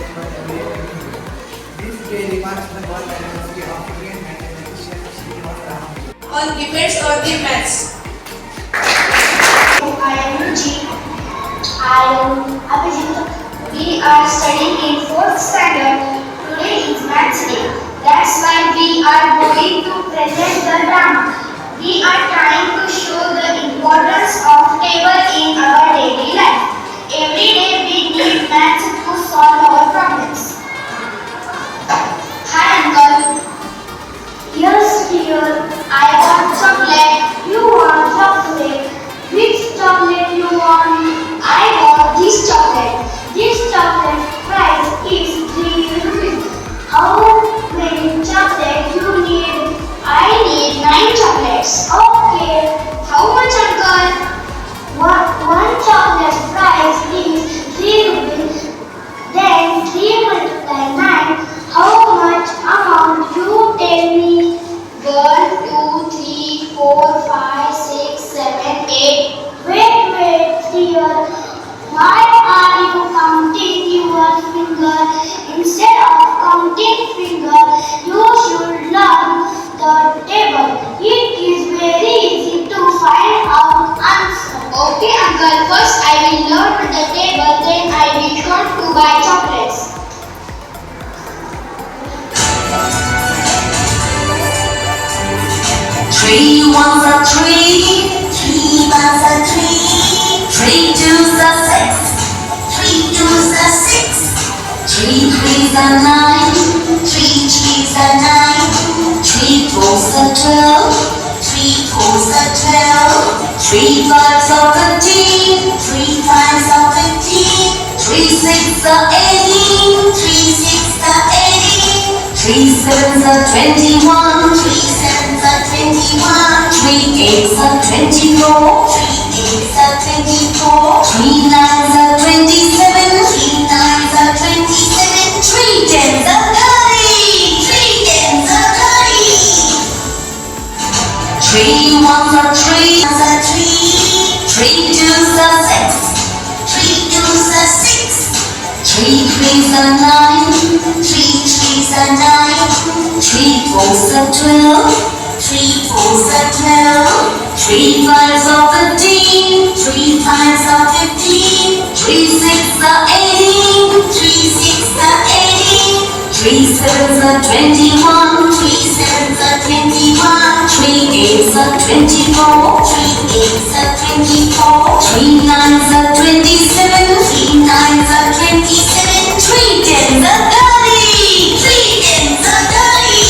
This day remarks the world anniversary of Indian mathematician Srinivas Ramanujan. On debates or the maths. I am Ruchi. I am Abhijit. We are studying in 4th standard. Today is Maths Day. That's why we are going to present the drama. We are trying to show the importance of table in our daily life. Every day we need maths to solve our problems. Hi uncle. Yes dear. I want chocolate. You want chocolate. Which chocolate you want? I want this chocolate. This chocolate price is 3 rupees. How many chocolates you need? I need 9 chocolates. Okay. How much uncle? One chocolate price is 3 rupees. Then 3 multiply 9. How much amount you tell me? 1, 2, 3, 4, 5, 6, 7, 8. Wait, dear. Why are you counting your finger? Instead of counting finger, you should learn the table. It is very easy to find out answer. Okay, uncle. First I will learn the table, then I will go to buy chocolates. 3 ones are 3, 3 ones are 3, 3 twos are 6, 3 twos are 6, 3 threes are 9, 3 threes are 9, 3 fours are 12, 3 fours are 12, 3 fives are 15, 3 fives are 15, 3 sixes are 18, 3 sixes are 18, 3 sevens are 21, 3 sevens are 21, 3 eights are 24, 3 eights are 24, 3 nines are 27, 3 nines are 27, 3 tens are 30, 3 tens are 30. 3 ones are 3, 3 twos are 6, 3 twos are 6, 3 threes are 9, 3 threes are 9, 3 fours are 12, 3 fours are 12, 3 fives are 15, 3 fives are 15, 3 sixes are 18, 3 sixes are 18, 3 sevens are 21, 3 sevens are 21, 3 eights are 24, 3 eights are 24, 3 nines are 27, 3 nines are 27, 3 tens are 30, 3 tens are 30.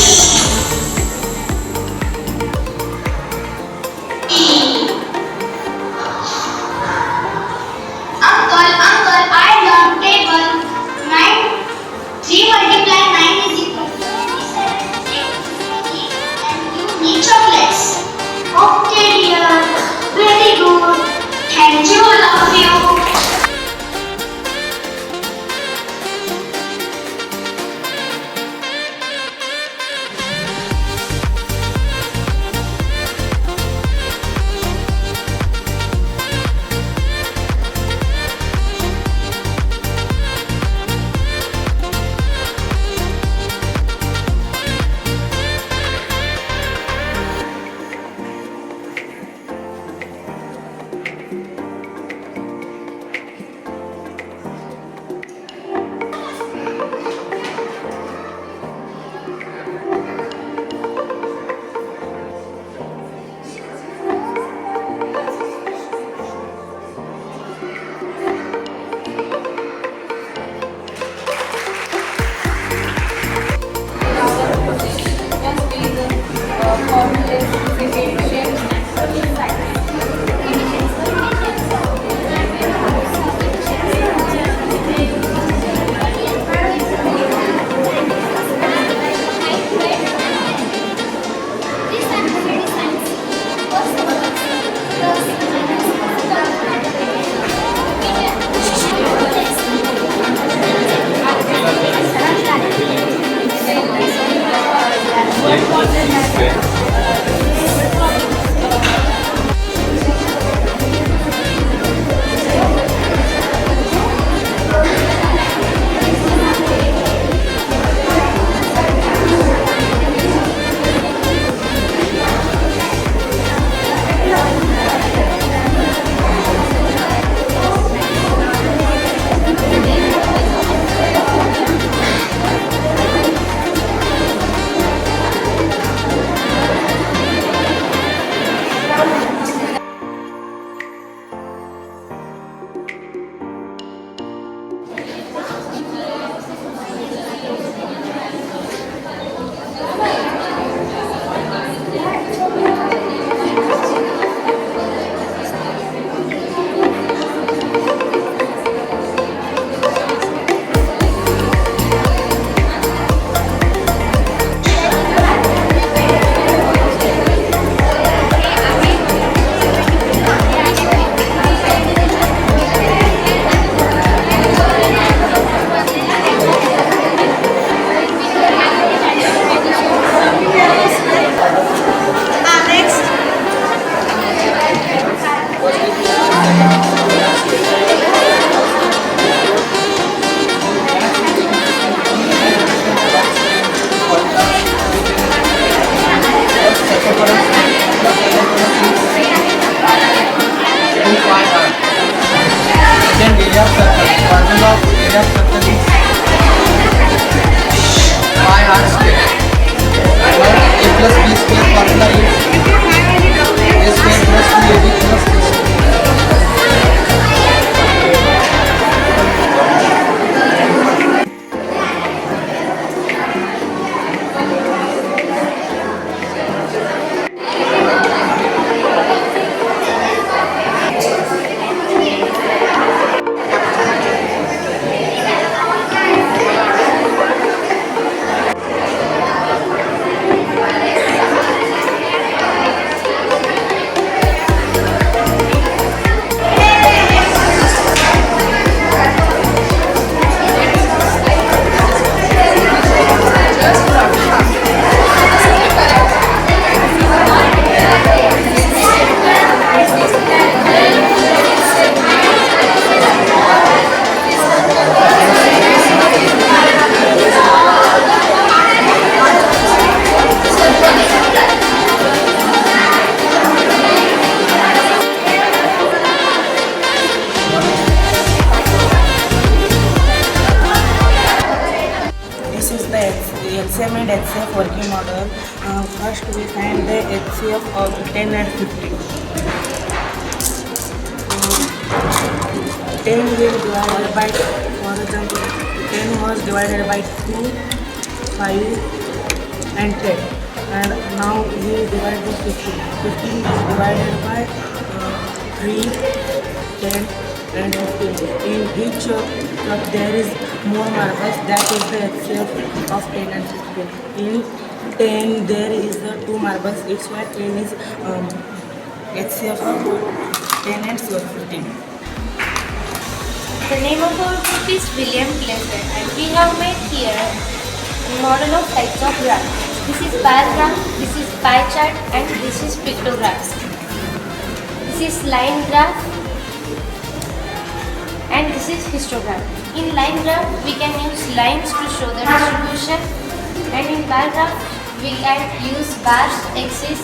Uncle, I learned table. 9. 3 multiply 9 is equal to 27. And you need chocolates. Okay dear. Very good. Thank you. Love you. plus b square formula is a square plus 2ab plus b square. This is the LCM and HCF working model. First we find the HCF of 10 and 15. 10 will divided by, for example, 10 was divided by 2, 5 and 10. And now we divide the 15. 15 is divided by 3, 10 and 15. In each there is more marbles, that is the HCF of 10 and 15. In 10 there is the 2 marbles, it's why 10 is HCF of 10 and 15. The name of our book is William Pleasant, and we have made here a model of types of graph. This is bar graph, this is pie chart, and this is pictographs. This is line graph, and this is histogram. In line graph, we can use lines to show the distribution, and in bar graph, we can use bars, axes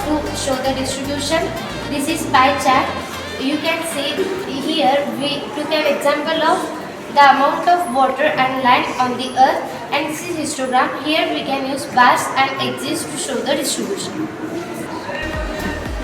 to show the distribution. This is pie chart. You can see here we took an example of the amount of water and land on the earth, and this is histogram. Here we can use bars and axes to show the distribution.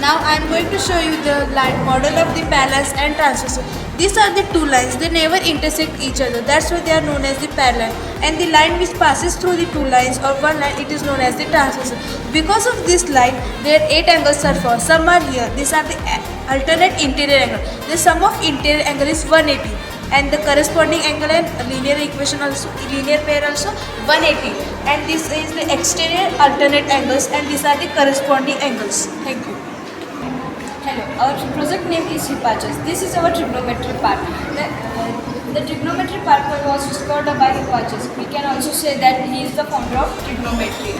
Now I am going to show you the line model of the balance and transversal. These are the two lines. They never intersect each other. That's why they are known as the parallel. And the line which passes through the two lines or one line, it is known as the transversal. Because of this line, their 8 angles are found. Some are here. These are the alternate interior angle. The sum of interior angle is 180. And the corresponding angle and linear equation also, linear pair also 180. And this is the exterior alternate angles, and these are the corresponding angles. Thank you. Hello, our project name is Hipparchus. This is our trigonometry part. The trigonometry part was discovered by Hipparchus. We can also say that he is the founder of trigonometry.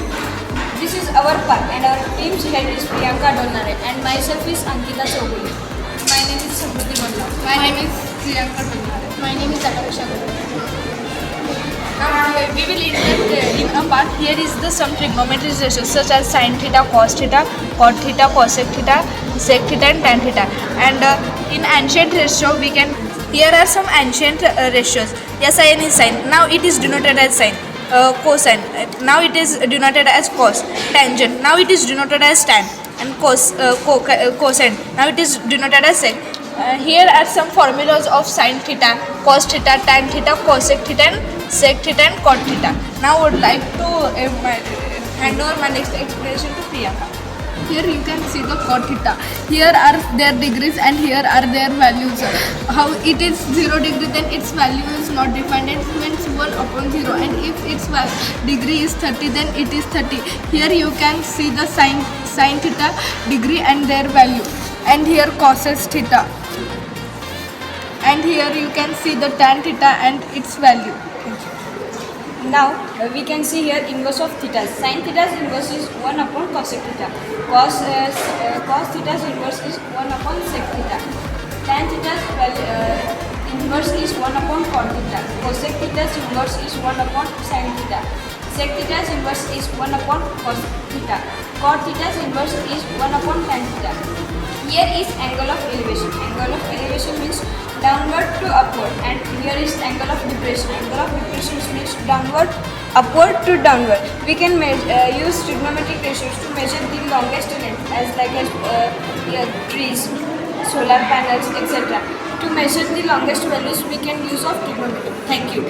This is our part, and our team's head is Priyanka Dolnare, and myself is Ankita Choguli. My name is Samruddhi Balla. My name is Priyanka Dolnare. My name is Akarsha Gupta. We will in a part. Here is the some trigonometry ratios such as sin theta, cos theta, cot theta, cosec theta, sec theta, and tan theta. And in ancient ratio, we can. Here are some ancient ratios. Sin is sin. Now it is denoted as sin. Cosine. Now it is denoted as cos. Tangent. Now it is denoted as tan. And cosine. Now it is denoted as sec. Here are some formulas of sin theta, cos theta, tan theta, cosec theta, and sec theta, and cot theta. Now I would like to hand over my next explanation to Priyanka. Here you can see the cot theta. Here are their degrees and here are their values. How it is 0 degree, then its value is not defined. It means 1 upon 0. And if its degree is 30, then it is 30. Here you can see the sin theta degree and their value. And here cosec theta. And here you can see the tan theta and its value. Now we can see here inverse of theta. Sin theta's inverse is 1 upon cosec theta. Cos theta's inverse is 1 upon sec theta. Tan theta's inverse is 1 upon cot theta. Cosec theta's inverse is 1 upon sin theta. Sec theta's inverse is 1 upon cos theta. Cot theta's inverse is 1 upon tan theta. Here is angle of elevation. Angle of elevation means downward to upward, and here is angle of depression. Angle of depression means downward upward to downward. We can use trigonometric ratios to measure the longest length as trees, solar panels, etc. To measure the longest values, we can use of trigonometry. Thank you.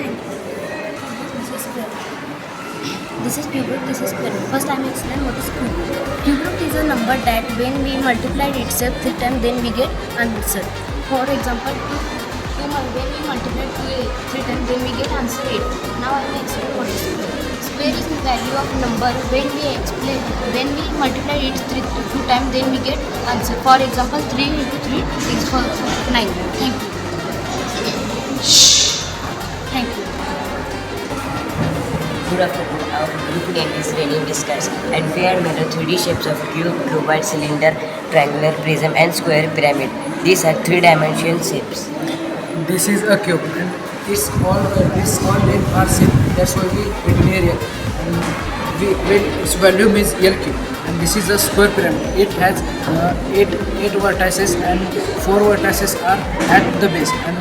This is cube root, this is square root. First I will explain what is cube root. Cube root is a number that when we multiply itself 3 times, then we get answer. For example, when we multiply 3 times, then we get answer 8. Now I will explain what is square. Square is the value of number when we multiply it 2 times, then we get answer. For example, 3 into 3 is 9. Thank you. Thank you. Good afternoon. Our group name is Renew Discuss, and we are made of 3D shapes of cube, cuboid, cylinder, triangular, prism, and square pyramid. These are 3-dimensional shapes. This is a cube and its all length are same. That's why we written here. And its volume is L cube. And this is a square pyramid. It has 8 vertices and 4 vertices are at the base. And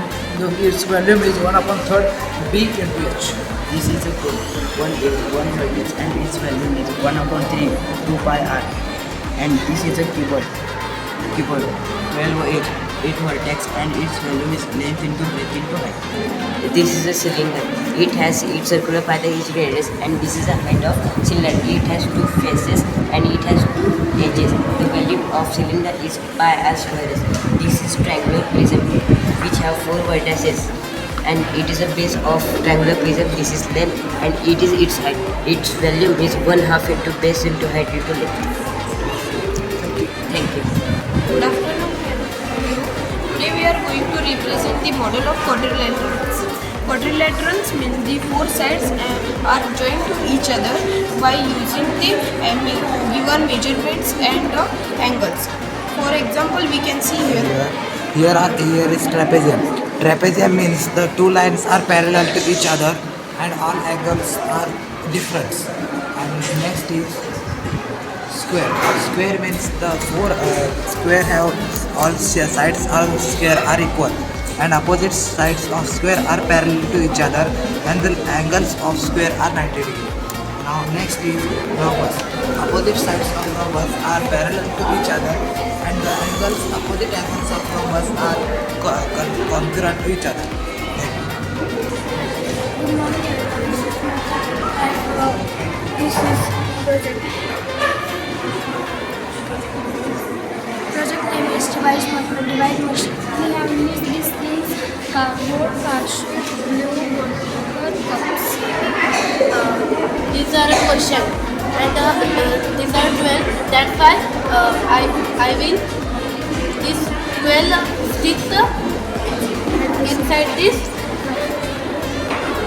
its volume is 1/3 B into H. This is a cube, 1 vertex, and its volume is 1/3 2 pi r. And this is a cuboid, 8 vertex, and its volume is length into breadth into height. This is a cylinder. It has its circular path each radius, and this is a height of cylinder. It has 2 faces and it has 2 edges. The value of cylinder is pi r square. This is triangular prism, which have 4 vertices, and it is a base of triangular prism. This is length and it is its height. Its volume is 1/2 into base into height into length. Thank you. Good afternoon. Today we are going to represent the model of quadrilaterals. Quadrilaterals means the 4 sides are joined to each other by using the given measurements and angles. For example, we can see here. Here is trapezium. Trapezium means the 2 lines are parallel to each other and all angles are different. And next is square. Square means the 4 square have all sides of square are equal and opposite sides of square are parallel to each other and the angles of square are 90 degrees. Now next is rhombus. Opposite sides of rhombus are parallel to each other and the opposite angles of rhombus are congruent to each other. This is project. Project name is divide machine. We have used these things: cardboard, cardshot, glue, water, cups. These are a question, and these are 12. That's why I will this 12 sticks inside this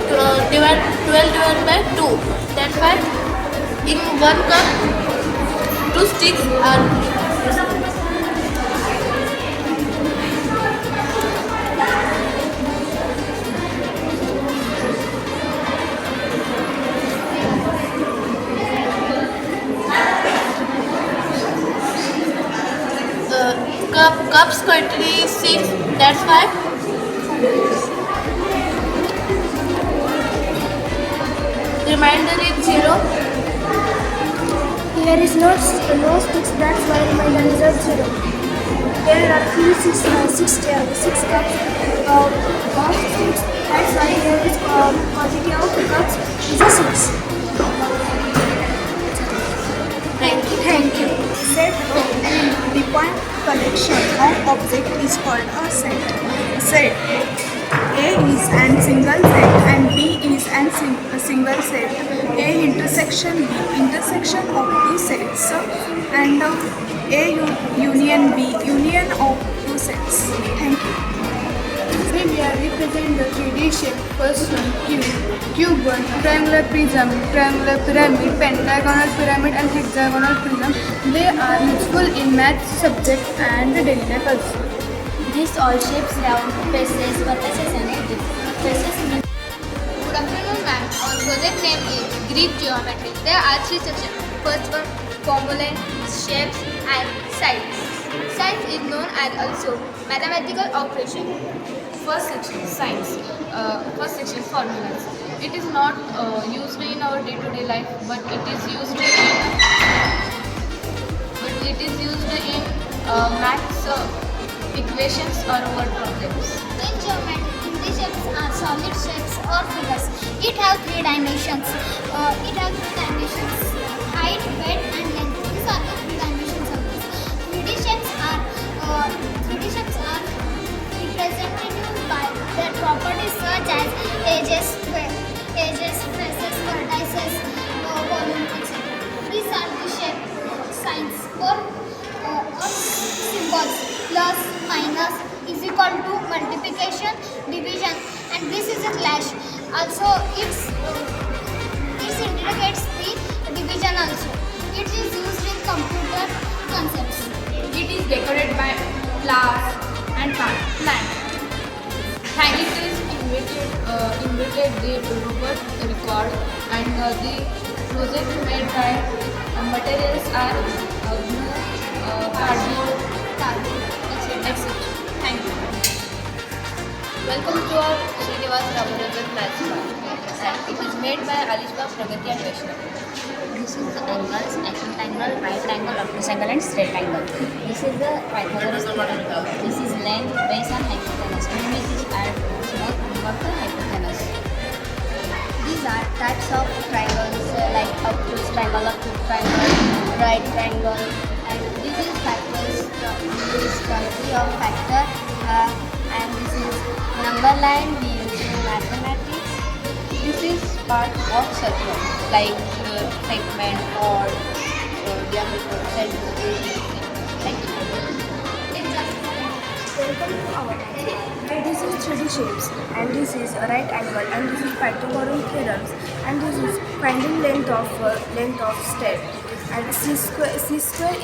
12 divided by 2. That's why in 1 cup 2 sticks are. Cups quantity is 6. That's why remainder is 0. Here is no sticks, that's why remainder is 0. There are 6 cups of sticks, that's why here is quantity of cups is a 6. Thank you. Set of defined collection of objects is called a set. Set A is an single set and B is a single set. A intersection B intersection of 2 sets and A union B union of 2 sets. Thank you. Here represent the 3D shape. First one cube 1, triangular prism, triangular pyramid, pentagonal pyramid and hexagonal prism. They are useful in math subject and daily life also. These all shapes have faces, vertices and edges. Faces mean. Good afternoon, ma'am. Our project name is Greek geometry. There are 3 sections. First one, components, shapes and sides. Sides is known as also mathematical operation. First section, science. First section, formulas. It is not used in our day-to-day life, but it is used in maths equations or word problems. In geometry, conditions are solid shapes or figures. It has three dimensions. Height, weight, and length. These are the three dimensions of this. 3D shapes are represented by their properties such as edges, faces, vertices, volume, etc. These are the shape signs or symbols. Plus, minus is equal to multiplication, division, and this is a slash. Also, it indicates the division also. It is used in computer concepts. It is decorated by flowers and plants. It is invented the robot record, and the project made by materials are glue, cardboard, etc. Thank you. Welcome to our Srinivas Ramanujam class. It is made by Alishba, Pragati and Vaishnav. This is the angles, acute angle, right angle, obtuse angle and straight angle. This is the Pythagoras theorem. This is length, base and hypotenuse. Limit is at small limb of the hypotenuse. These are types of triangles like obtuse triangle, right triangle, and this is factors. This is quantity of factor, and this is number line we use in mathematics. This is part of circle, like segment or diameter, centimeter. Thank you. This is 3D shapes, and this is a right angle, and this is Pythagorean theorems, and this is finding length of step. And c square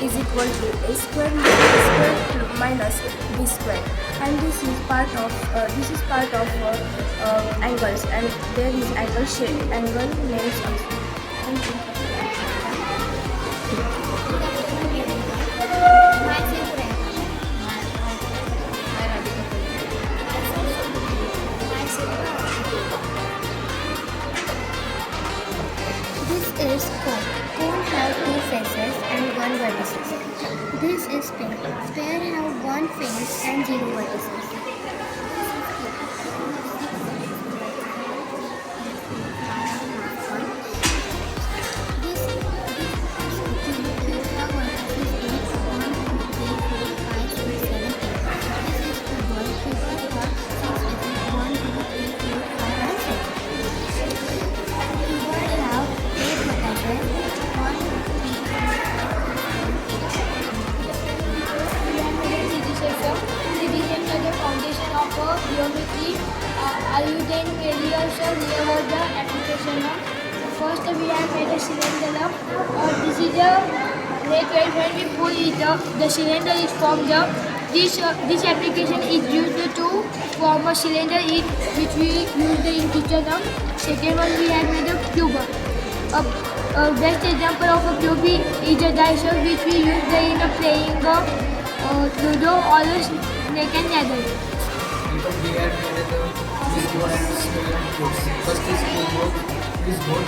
is equal to a square minus b square. And this is part of angles, and there is angle names also. Thank you. This is cone. Cone have two faces and one vertices. This is sphere. Sphere have one face and zero vertices. This have vertices 8, 1, 2, 3, 4, 5, 6, 7, 8. This is football. Football have 6 faces. 1, 2, 3, 4, 5, and 6. Keyboard have 8 vertices. 1, 2, 3, 4, 5, Division are the foundation of geometry. I will then also over the application of. First, we have made a cylinder. This is the rate when we pull it up, the cylinder is formed up. This application is used to form a cylinder which we use in kitchen. Second one, we have made a cube. Best example of a cube is a dice which we use in playing Ludo or snake and ladder. We have made this board and cubes. First is board. This board.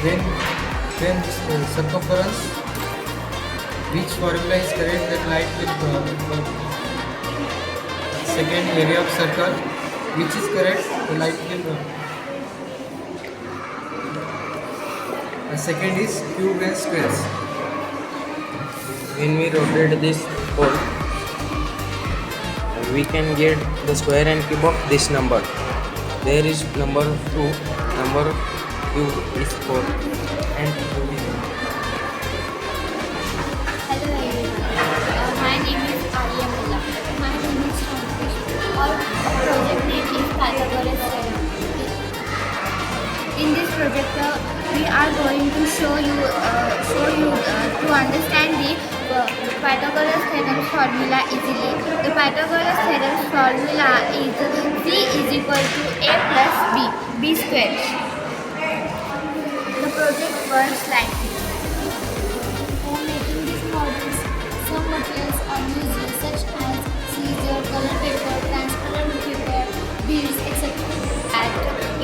Then circumference. Which formula is correct? That light will. Second, area of circle. Which is correct? The light will. The second is cube and squares. When we rotate this pole, we can get the square and cube of this number. There is number 2, number cube is 4, and cube is 1. Hello everyone, my name is Arya Mullah. My name is Santosh. Our project name is Pythagoras theorem. In this project, we are going to show you to understand the Pythagoras theorem formula easily. The Pythagoras theorem formula is C is equal to A plus B square. The project works like this. For making these models, some materials are used such as scissors, color paper, transparent paper, beads, etc.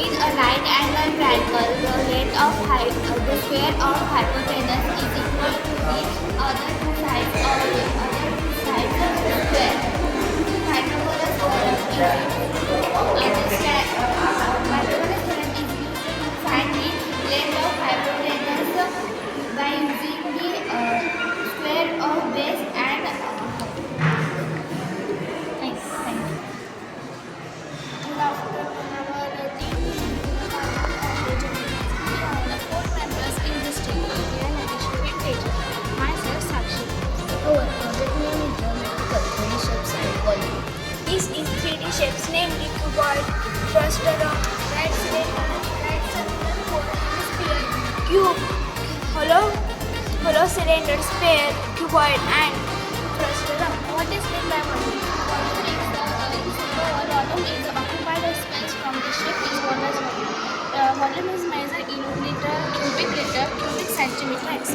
In a right angle triangle, the length of the square of hypotenuse is equal to the other two sides of the square. Pythagoras theorem is used to find the length of hypotenuse by using the square of base and thank you. Good afternoon, our team. The four members in this team are an additional integer. Myself, Sakshi. Our project name is geometrical 3D shapes and volume. This is 3D shapes, namely cuboid, frustum, right cylinder, right circular hole, sphere, cube, hollow cylinder, sphere, cuboid, and frustum. What is meant by volume? Volume is the occupied space from the shape is known as volume. Volume is measured in liter, cubic centimeter, etc.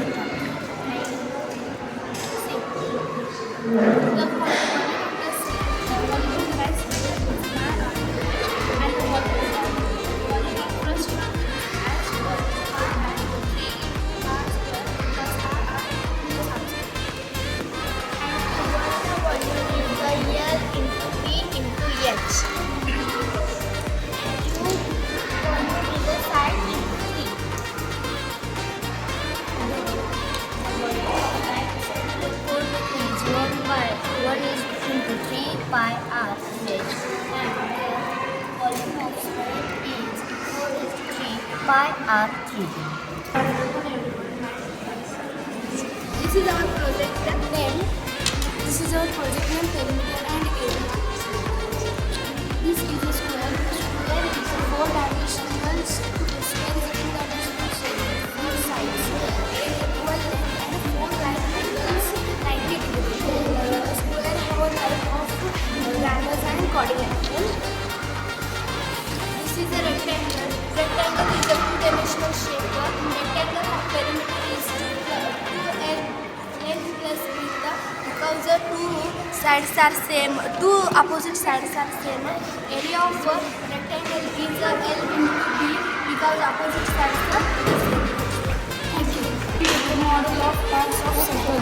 The pi r which and the volume of sphere is 4 pi r3. This is our project name. Perimeter and area. This is a square. Square is a 4-dimensional square. Square is a 2-dimensional shape. 4 sides, equal length and 4 right angles 90 degrees. Square have a type of triangles and quadrilateral. This is a rectangle. Rectangle is a 2-dimensional shape. Rectangle perimeter is 2l length plus width. Because the two sides are same, two opposite sides are same. Area of rectangle is L into B because opposite sides are same. Thank you. The model of parts of circle.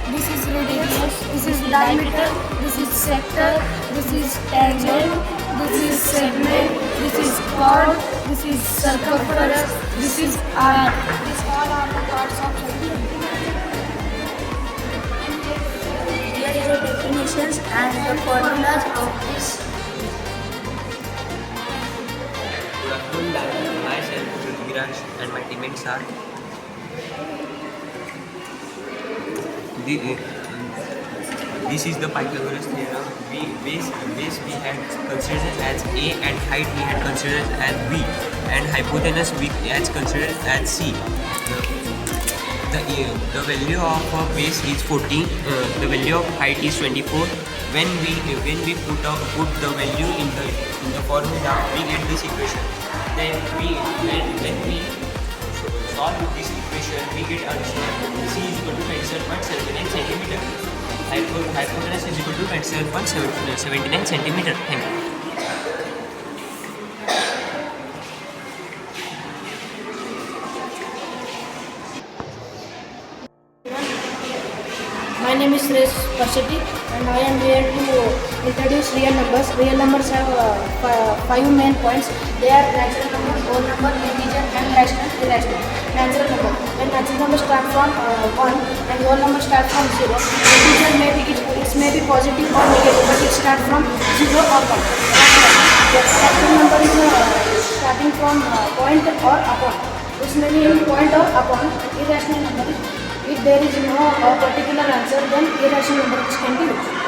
This is radius, this is diameter, this is sector, this is tangent, this is segment, this is chord, this is circumference, this is arc. These all are the parts of circle. Here are the definitions and the formulas of this. Good afternoon, myself, Viraj, and my teammates are. This is the Pythagoras theorem. Base we had considered as A and height we had considered as B and hypotenuse we had considered as C. The value of base is 14. The value of height is 24. When we put the value in the formula, we get this equation. Then when we solve this equation, we get answer C is equal to 27.79 centimeter. Hypotenuse is equal to 27.79 centimeter. Thank you. My name is Suresh Parshati and I am here to introduce real numbers. Real numbers have 5 main points. They are natural number, whole number, integer and rational, irrational. Natural number. When natural number start from 1 and whole number start from 0, integer may be positive or negative, but it starts from 0 or 1. Rational number is starting from point or upon. This may be in point or upon. Irrational number is if there is no particular answer, then irrational numbers can be used.